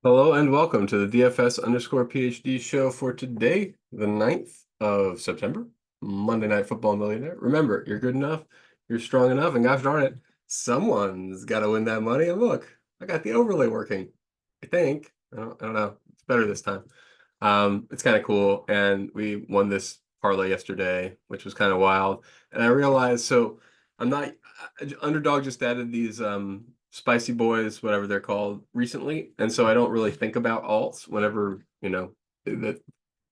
Hello and welcome to the DFS_PhD show for today, the 9th of September, Monday Night Football Millionaire. Remember, you're good enough, you're strong enough, and gosh darn it, someone's got to win that money. And look, I got the overlay working. I think. I don't know. It's better this time. It's kind of cool. And we won this parlay yesterday, which was kind of wild. And I realized, so I'm not, Underdog just added these spicy boys, whatever they're called, recently. And so I don't really think about alts whenever, the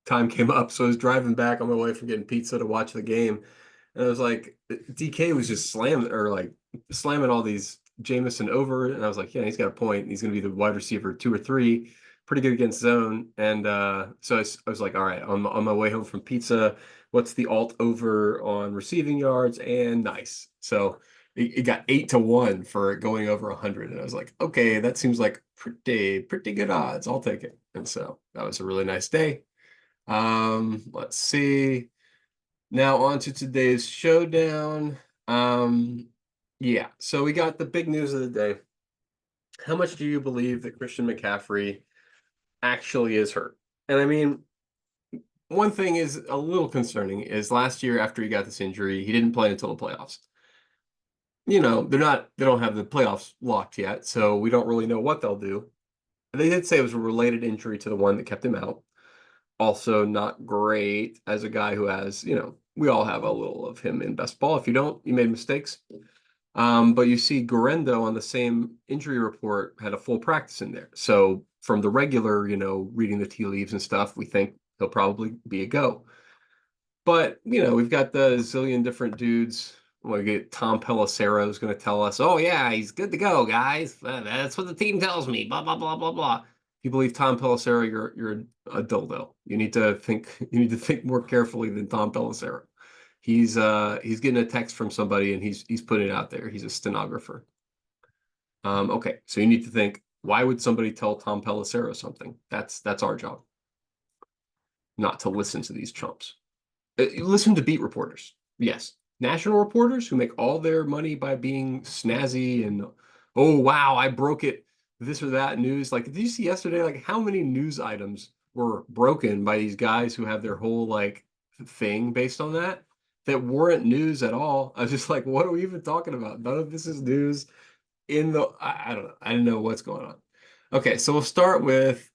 time came up. So I was driving back on my way from getting pizza to watch the game. And I was like, DK was just slamming all these Jameson over. And I was like, yeah, he's got a point. He's going to be the wide receiver 2 or 3, pretty good against zone. And so I was like, all right, on my way home from pizza, what's the alt over on receiving yards? And nice. So it got 8-1 for going over 100. And I was like, okay, that seems like pretty good odds. I'll take it. And so that was a really nice day. Let's see. Now on to today's showdown. Um, yeah, so we got the big news of the day. How much do you believe that Christian McCaffrey actually is hurt? And I mean, one thing is a little concerning is last year after he got this injury, he didn't play until the playoffs. They don't have the playoffs locked yet, so we don't really know what they'll do. They did say it was a related injury to the one that kept him out. Also not great as a guy who has, we all have a little of him in best ball. If you don't, you made mistakes. But you see Guerrero on the same injury report had a full practice in there. So from the regular, reading the tea leaves and stuff, we think he'll probably be a go. But, we've got the zillion different dudes. We get Tom Pelissero is going to tell us, oh, yeah, he's good to go, guys. That's what the team tells me. Blah, blah, blah, blah, blah. If you believe Tom Pelissero, you're a dildo. You need to think more carefully than Tom Pelissero. He's getting a text from somebody and he's putting it out there. He's a stenographer. Okay, so you need to think, why would somebody tell Tom Pelissero something? That's our job, not to listen to these chumps. Listen to beat reporters. Yes. National reporters who make all their money by being snazzy and, oh, wow, I broke it, this or that news. Like, did you see yesterday, like, how many news items were broken by these guys who have their whole, like, thing based on that weren't news at all? I was just like, what are we even talking about? None of this is news I don't know. I didn't know what's going on. Okay, so we'll start with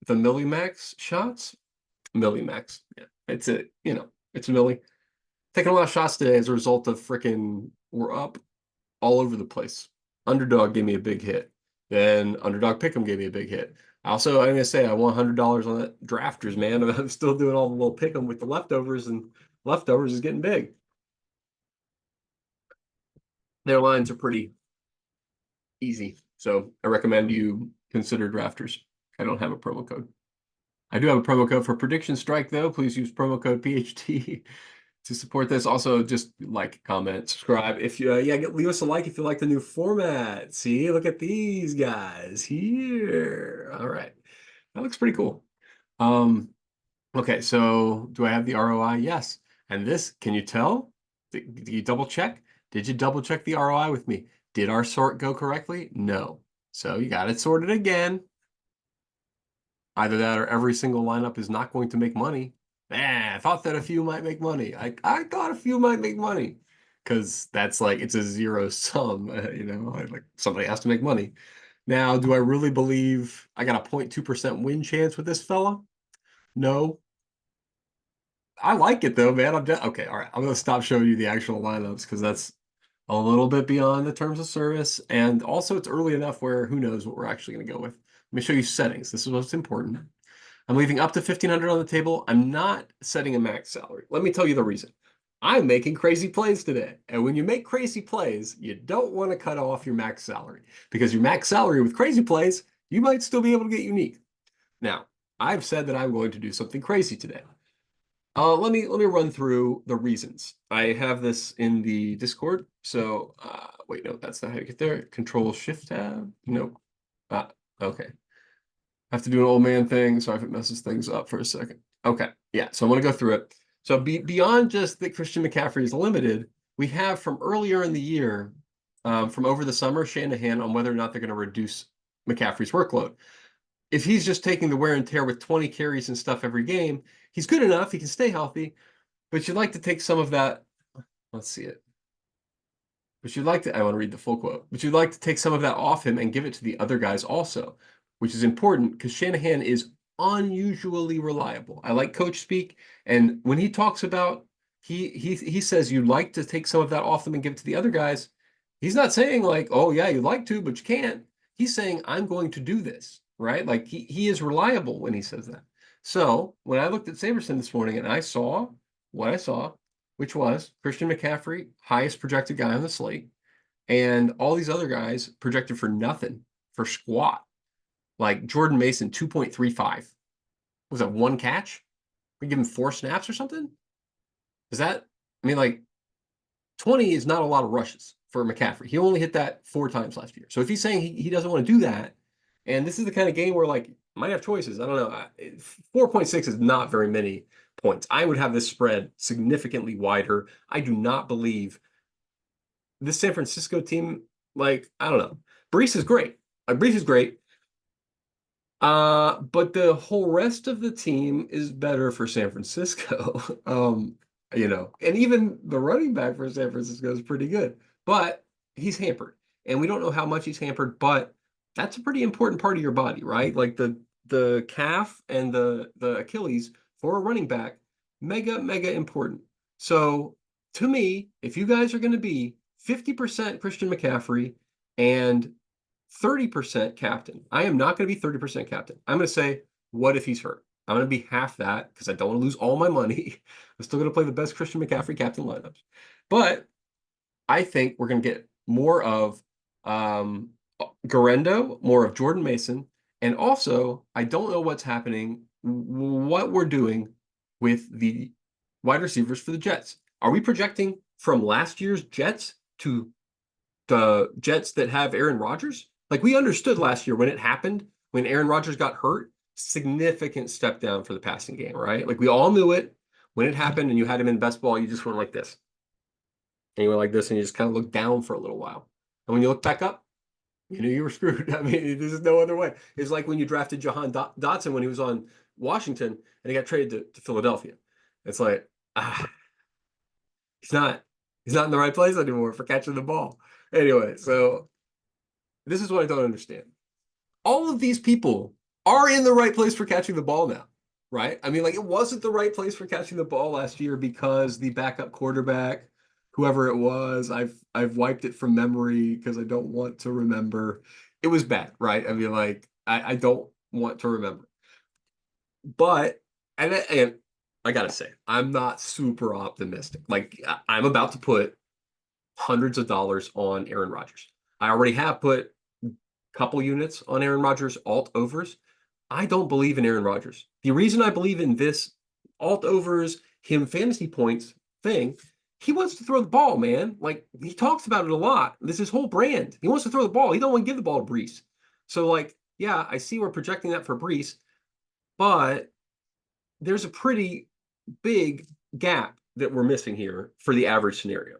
the Millimax shots. Millimax. Yeah, it's a Millie. Taking a lot of shots today as a result of freaking we're up all over the place. Underdog gave me a big hit. Then Underdog Pick'em gave me a big hit. I'm gonna say I won $100 on that drafters, man. I'm still doing all the little Pick'em with the leftovers, and leftovers is getting big. Their lines are pretty easy, so I recommend you consider drafters. I don't have a promo code. I do have a promo code for Prediction Strike, though. Please use promo code PHT to support this. Also, just like, comment, subscribe. If you, leave us a like if you like the new format. See, look at these guys here. All right, that looks pretty cool. Um, okay, so do I have the ROI? Yes. And this, can you tell? Did you double check? Did you double check the ROI with me? Did our sort go correctly? No. So you got it sorted again. Either that or every single lineup is not going to make money. I thought that a few might make money. I thought a few might make money because that's like it's a zero sum. Like somebody has to make money. Now, do I really believe I got a 0.2% win chance with this fella? No. I like it though, man. Okay. All right. I'm gonna stop showing you the actual lineups because that's a little bit beyond the terms of service, and also it's early enough where who knows what we're actually gonna go with. Let me show you settings. This is what's important. I'm leaving up to 1,500 on the table. I'm not setting a max salary. Let me tell you the reason. I'm making crazy plays today. And when you make crazy plays, you don't want to cut off your max salary because your max salary with crazy plays, you might still be able to get unique. Now, I've said that I'm going to do something crazy today. Let me run through the reasons. I have this in the Discord. So, wait, no, that's not how you get there. Control Shift Tab. Nope. Okay. I have to do an old man thing. Sorry if it messes things up for a second. Okay, yeah, so I'm going to go through it. So beyond just that Christian McCaffrey is limited, we have from earlier in the year, from over the summer, Shanahan on whether or not they're going to reduce McCaffrey's workload. if he's just taking the wear and tear with 20 carries and stuff every game, he's good enough. He can stay healthy, but you'd like to take some of that. Let's see it. But you'd like to, I want to read the full quote, but you'd like to take some of that off him and give it to the other guys also, which is important because Shanahan is unusually reliable. I like coach speak. And when he talks about, he says you'd like to take some of that off them and give it to the other guys. He's not saying like, oh yeah, you'd like to, but you can't. He's saying, I'm going to do this, right? Like he is reliable when he says that. So when I looked at Saberson this morning and I saw what I saw, which was Christian McCaffrey, highest projected guy on the slate, and all these other guys projected for nothing, for squat. Like Jordan Mason, 2.35. Was that one catch? We give him 4 snaps or something? Is that, I mean, like 20 is not a lot of rushes for McCaffrey. He only hit that 4 times last year. So if he's saying he doesn't want to do that, and this is the kind of game where like might have choices. I don't know. 4.6 is not very many points. I would have this spread significantly wider. I do not believe this San Francisco team, like, I don't know. Breece is great. Breece is great. But the whole rest of the team is better for San Francisco. And even the running back for San Francisco is pretty good. But he's hampered. And we don't know how much he's hampered, but that's a pretty important part of your body, right? Like the calf and the Achilles for a running back, mega, mega important. So to me, if you guys are going to be 50% Christian McCaffrey and 30% captain, I am not going to be 30% captain. I'm going to say, what if he's hurt? I'm going to be half that because I don't want to lose all my money. I'm still going to play the best Christian McCaffrey captain lineups. But I think we're going to get more of Garendo, more of Jordan Mason. And also, I don't know what's happening, what we're doing with the wide receivers for the Jets. Are we projecting from last year's Jets to the Jets that have Aaron Rodgers? Like we understood last year when it happened, when Aaron Rodgers got hurt, significant step down for the passing game, right? Like we all knew it when it happened and you had him in best ball, you just went like this. And you went like this and you just kind of looked down for a little while. And when you look back up, you knew you were screwed. I mean, there's no other way. It's like when you drafted Jahan Dotson when he was on Washington and he got traded to Philadelphia. It's like, he's not in the right place anymore for catching the ball. Anyway, so this is what I don't understand. All of these people are in the right place for catching the ball now, right? I mean, like it wasn't the right place for catching the ball last year because the backup quarterback, whoever it was, I've wiped it from memory because I don't want to remember. It was bad, right? I mean, like I don't want to remember. But and I gotta say, I'm not super optimistic. Like I'm about to put hundreds of dollars on Aaron Rodgers. I already have put a couple units on Aaron Rodgers alt overs. I don't believe in Aaron Rodgers. The reason I believe in this alt overs, him fantasy points thing, he wants to throw the ball, man. Like he talks about it a lot. This is his whole brand. He wants to throw the ball. He don't want to give the ball to Breece. So like, yeah, I see we're projecting that for Breece, but there's a pretty big gap that we're missing here for the average scenario.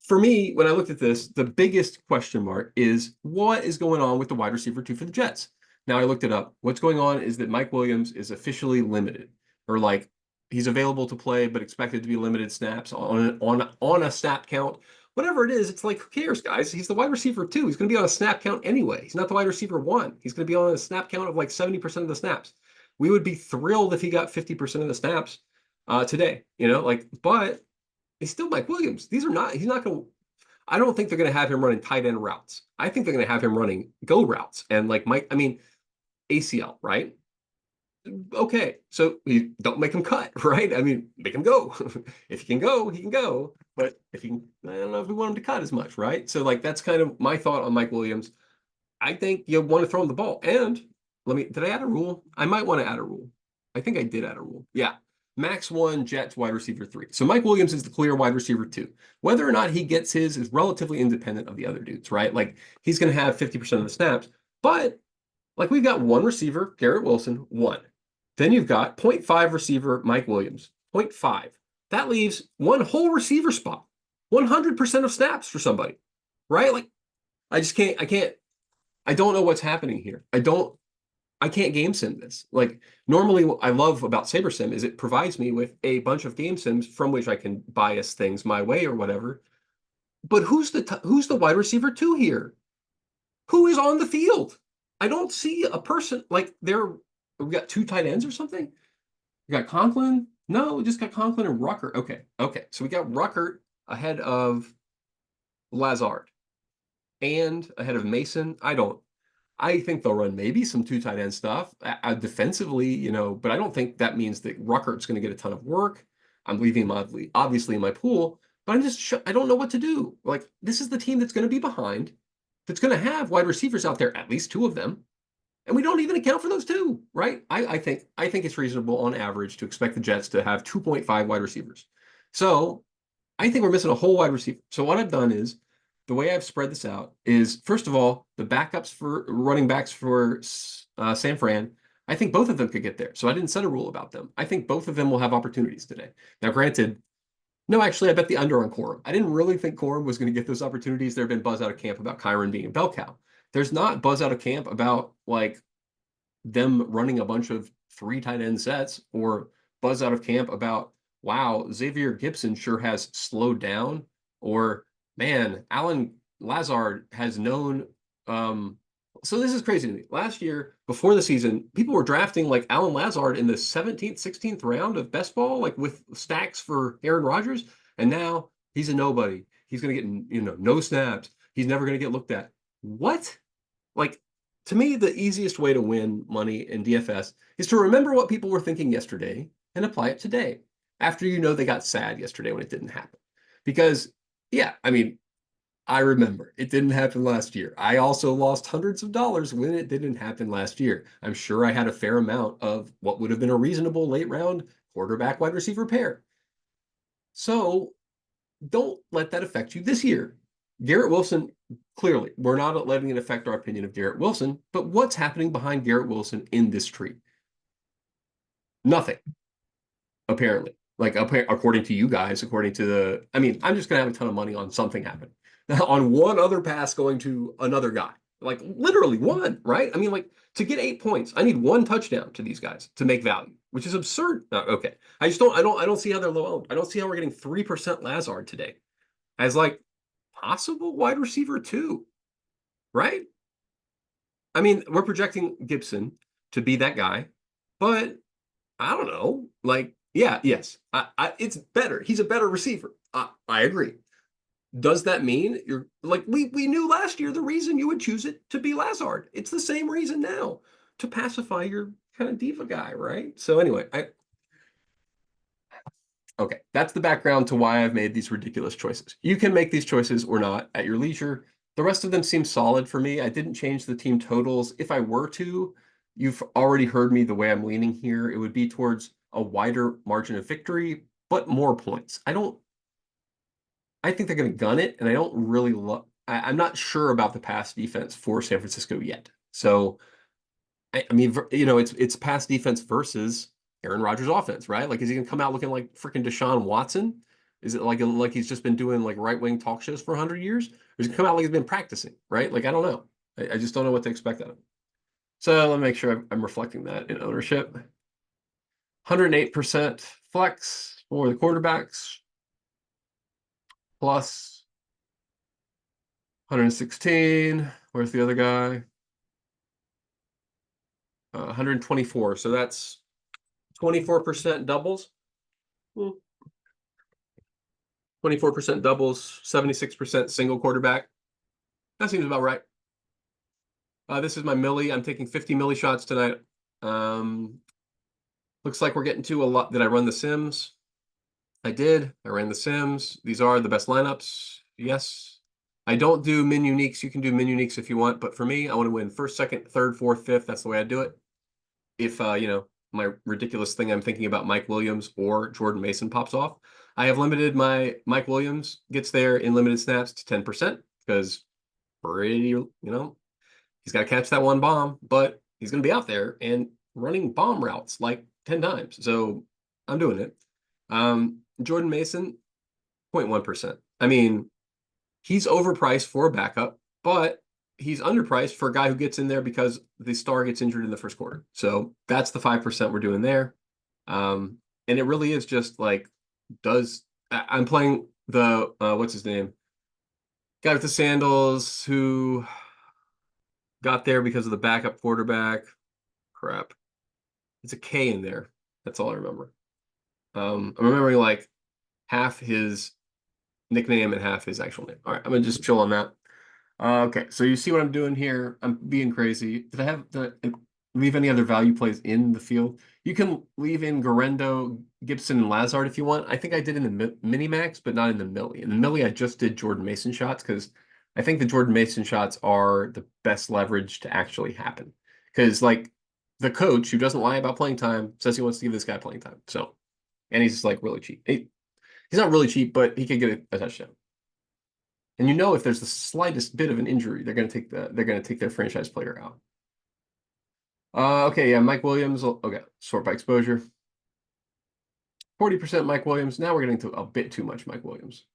For me, when I looked at this, the biggest question mark is what is going on with the wide receiver 2 for the Jets? Now I looked it up. What's going on is that Mike Williams is officially limited, or like he's available to play, but expected to be limited snaps on a snap count. Whatever it is, it's like, who cares, guys? He's the wide receiver 2. He's going to be on a snap count anyway. He's not the wide receiver 1. He's going to be on a snap count of like 70% of the snaps. We would be thrilled if he got 50% of the snaps today, but he's still Mike Williams. He's not going to, I don't think they're going to have him running tight end routes. I think they're going to have him running go routes. And like ACL, right? Okay. So you don't make him cut, right? I mean, make him go. If he can go, he can go. But I don't know if we want him to cut as much, right? So like, that's kind of my thought on Mike Williams. I think you want to throw him the ball. And did I add a rule? I might want to add a rule. I think I did add a rule. Yeah. Max 1, Jets wide receiver 3. So Mike Williams is the clear wide receiver 2. Whether or not he gets his is relatively independent of the other dudes, right? Like he's going to have 50% of the snaps, but like we've got one receiver, Garrett Wilson, 1. Then you've got 0.5 receiver, Mike Williams, 0.5. That leaves one whole receiver spot, 100% of snaps for somebody, right? Like I don't know what's happening here. I can't game sim this. Like normally what I love about SaberSim is it provides me with a bunch of game sims from which I can bias things my way or whatever. But who's the wide receiver two here? Who is on the field? I don't see a person like there. We got two tight ends or something. We got Conklin. No, we just got Conklin and Ruckert. Okay, okay. So we got Ruckert ahead of Lazard and ahead of Mason. I think they'll run maybe some two tight end stuff defensively, but I don't think that means that Ruckert's going to get a ton of work. I'm leaving him obviously in my pool, but I don't know what to do. Like this is the team that's going to be behind, that's going to have wide receivers out there, at least two of them, and we don't even account for those two, right? I think it's reasonable on average to expect the Jets to have 2.5 wide receivers. So I think we're missing a whole wide receiver. So what I've done is the way I've spread this out is first of all, the backups for running backs for San Fran, I think both of them could get there. So I didn't set a rule about them. I think both of them will have opportunities today. Now, granted, no, actually, I bet the under on Corum. I didn't really think Corum was going to get those opportunities. There have been buzz out of camp about Kyron being a bell cow. There's not buzz out of camp about like them running a bunch of three tight end sets or buzz out of camp about, wow, Xavier Gibson sure has slowed down, or man, Alan Lazard has known. So this is crazy to me. Last year, before the season, people were drafting like Alan Lazard in the 17th, 16th round of best ball, like with stacks for Aaron Rodgers. And now he's a nobody. He's going to get, no snaps. He's never going to get looked at. What? Like, to me, the easiest way to win money in DFS is to remember what people were thinking yesterday and apply it today after they got sad yesterday when it didn't happen. Because, yeah, I mean, I remember it didn't happen last year. I also lost hundreds of dollars when it didn't happen last year. I'm sure I had a fair amount of what would have been a reasonable late round quarterback wide receiver pair. So don't let that affect you this year. Garrett Wilson, clearly, we're not letting it affect our opinion of Garrett Wilson, but what's happening behind Garrett Wilson in this tree? Nothing, apparently. Like, according to you guys, I'm just going to have a ton of money on something happening. On one other pass going to another guy. Like, literally one, right? I mean, like, to get 8 points, I need one touchdown to these guys to make value, which is absurd. Okay. I don't see how they're low owned. I don't see how we're getting 3% Lazard today as like possible wide receiver too, right? I mean, we're projecting Gibson to be that guy, but I don't know. Like, yeah, yes, it's better. He's a better receiver. I agree. Does that mean you're like we knew last year the reason you would choose it to be Lazard? It's the same reason now to pacify your kind of diva guy, right? So anyway, okay, that's the background to why I've made these ridiculous choices. You can make these choices or not at your leisure. The rest of them seem solid for me. I didn't change the team totals. If I were to, you've already heard me the way I'm leaning here. It would be towards a wider margin of victory, but more points. I think they're going to gun it, and I don't really love. I'm not sure about the pass defense for San Francisco yet. So, I mean, it's pass defense versus Aaron Rodgers' offense, right? Like, is he going to come out looking like freaking Deshaun Watson? Is it like he's just been doing like right wing talk shows for 100 years, or is he come out like he's been practicing, right? Like, I don't know. I just don't know what to expect out of him. So let me make sure I'm reflecting that in ownership. 108% flex for the quarterbacks, plus 116. Where's the other guy? 124. So that's 24% doubles. 24% doubles, 76% single quarterback. That seems about right. This is my milli. I'm taking 50 milli shots tonight. Looks like we're getting to a lot. Did I run the Sims? I did. I ran the Sims. These are the best lineups. Yes. I don't do min uniques. You can do min uniques if you want, but for me, I want to win first, second, third, fourth, fifth. That's the way I do it. If my ridiculous thing I'm thinking about Mike Williams or Jordan Mason pops off, I have limited my Mike Williams gets there in limited snaps to 10% because he's got to catch that one bomb, but he's going to be out there and running bomb routes like 10 times. So I'm doing it. Jordan Mason, 0.1%. I mean, he's overpriced for a backup, but he's underpriced for a guy who gets in there because the star gets injured in the first quarter. So that's the 5% we're doing there. And it really is just like, I'm playing the what's his name? Guy with the sandals who got there because of the backup quarterback. Crap. It's a K in there. That's all I remember. I'm remembering like half his nickname and half his actual name. All right, I'm gonna just chill on that. Okay, so you see what I'm doing here? I'm being crazy. Did I leave any other value plays in the field? You can leave in Garendo, Gibson, and Lazard if you want. I think I did in the mini max, but not in the milli. In the milli, I just did Jordan Mason shots because I think the Jordan Mason shots are the best leverage to actually happen. Because like the coach who doesn't lie about playing time says he wants to give this guy playing time. So, and he's just like really cheap. He's not really cheap, but he could get a touchdown. And you know if there's the slightest bit of an injury, they're gonna take their franchise player out. Okay, yeah, Mike Williams. Okay, sort by exposure. 40% Mike Williams. Now we're getting to a bit too much Mike Williams.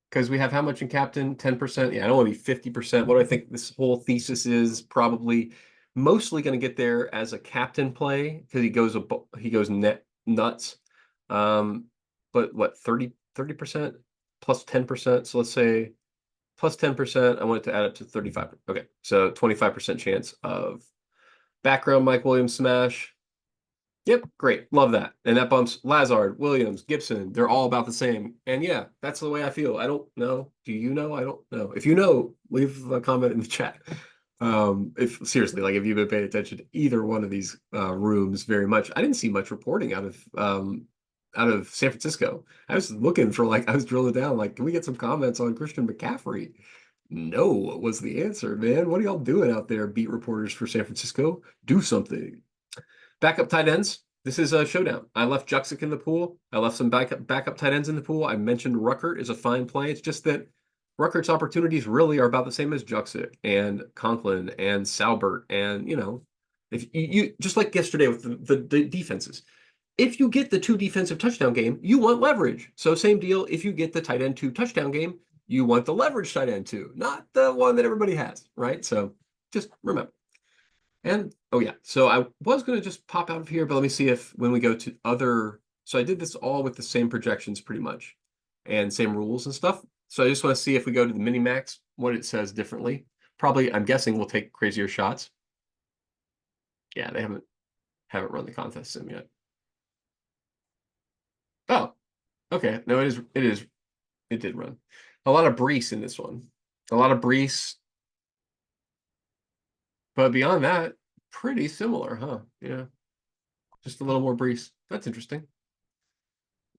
Because we have how much in captain? 10%. Yeah, I don't want to be 50%. What do I think this whole thesis is? Probably mostly going to get there as a captain play because he goes net nuts. But what, 30% plus 10%? So let's say plus 10%. I want it to add up to 35. Okay, so 25% chance of background Mike Williams smash. Yep, great. Love that. And that bumps Lazard, Williams, Gibson. They're all about the same. And yeah, that's the way I feel. I don't know. Do you know? I don't know. If you know, leave a comment in the chat. If seriously, like if you've been paying attention to either one of these rooms very much, I didn't see much reporting out of San Francisco. I was looking for like I was drilling down, like, can we get some comments on Christian McCaffrey? No, was the answer, man. What are y'all doing out there, beat reporters for San Francisco? Do something. Backup tight ends. This is a showdown. I left Juxic in the pool. I left some backup tight ends in the pool. I mentioned Ruckert is a fine play. It's just that Ruckert's opportunities really are about the same as Juxic and Conklin and Salbert. And, if you just like yesterday with the defenses, if you get the 2 defensive touchdown game, you want leverage. So same deal. If you get the tight end 2 touchdown game, you want the leverage tight end 2, not the one that everybody has, right? So just remember. And oh yeah, so I was going to just pop out of here, but let me see if when we go to other, so I did this all with the same projections pretty much and same rules and stuff. So I just want to see if we go to the mini max, what it says differently. Probably, I'm guessing we'll take crazier shots. Yeah, they haven't run the contest sim yet. Oh, okay. No, it did run. A lot of Breece in this one. A lot of Breece, but beyond that, pretty similar, huh? Yeah. Just a little more Breece. That's interesting.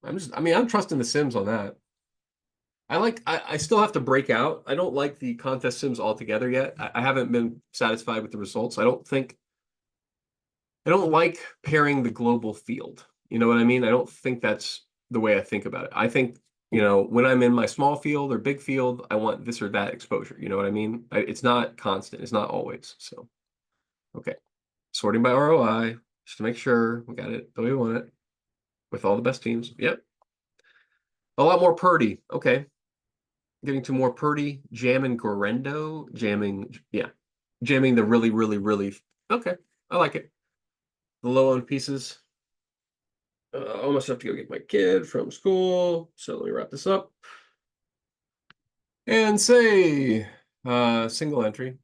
I'm trusting the Sims on that. I still have to break out. I don't like the contest Sims altogether yet. I haven't been satisfied with the results. I don't like pairing the global field. You know what I mean? I don't think that's the way I think about it. I think, when I'm in my small field or big field, I want this or that exposure. You know what I mean? It's not constant. It's not always. So, okay. Sorting by ROI, just to make sure we got it the way we want it with all the best teams. Yep. A lot more Purdy. Okay. Getting to more Purdy, jamming Gorendo, jamming the really, really, really. Okay. I like it. The low owned pieces. Almost have to go get my kid from school. So let me wrap this up. And say single entry.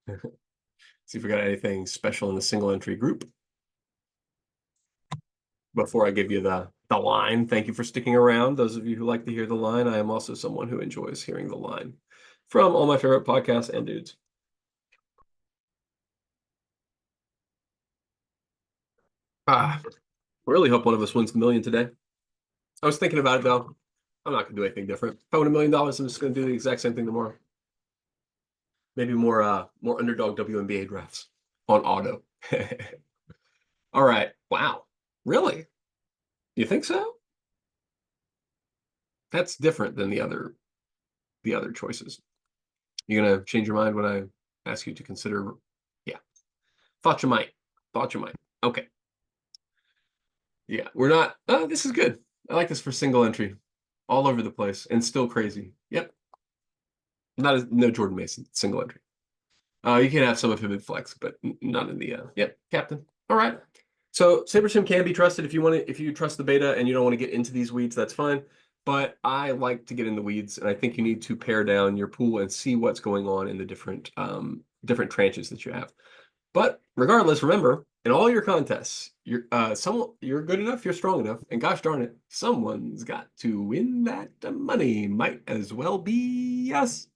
See if we got anything special in the single entry group. Before I give you the line, thank you for sticking around. Those of you who like to hear the line, I am also someone who enjoys hearing the line from all my favorite podcasts and dudes. Really hope one of us wins the million today. I was thinking about it though. I'm not gonna do anything different. If I win $1 million, I'm just gonna do the exact same thing tomorrow. Maybe more underdog WNBA drafts on auto. All right. Wow. Really? You think so? That's different than the other choices. You gonna change your mind when I ask you to consider? Yeah. Thought you might. Thought you might. Okay. Yeah, we're not. This is good. I like this for single entry. All over the place and still crazy. Yep. No Jordan Mason, single entry. You can have some of him in flex, but not in the yep, captain. All right. So SaberSim can be trusted if you want to, if you trust the beta and you don't want to get into these weeds, that's fine. But I like to get in the weeds, and I think you need to pare down your pool and see what's going on in the different different tranches that you have. But regardless, remember, in all your contests, you're good enough, you're strong enough, and gosh darn it, someone's got to win that money. Might as well be us.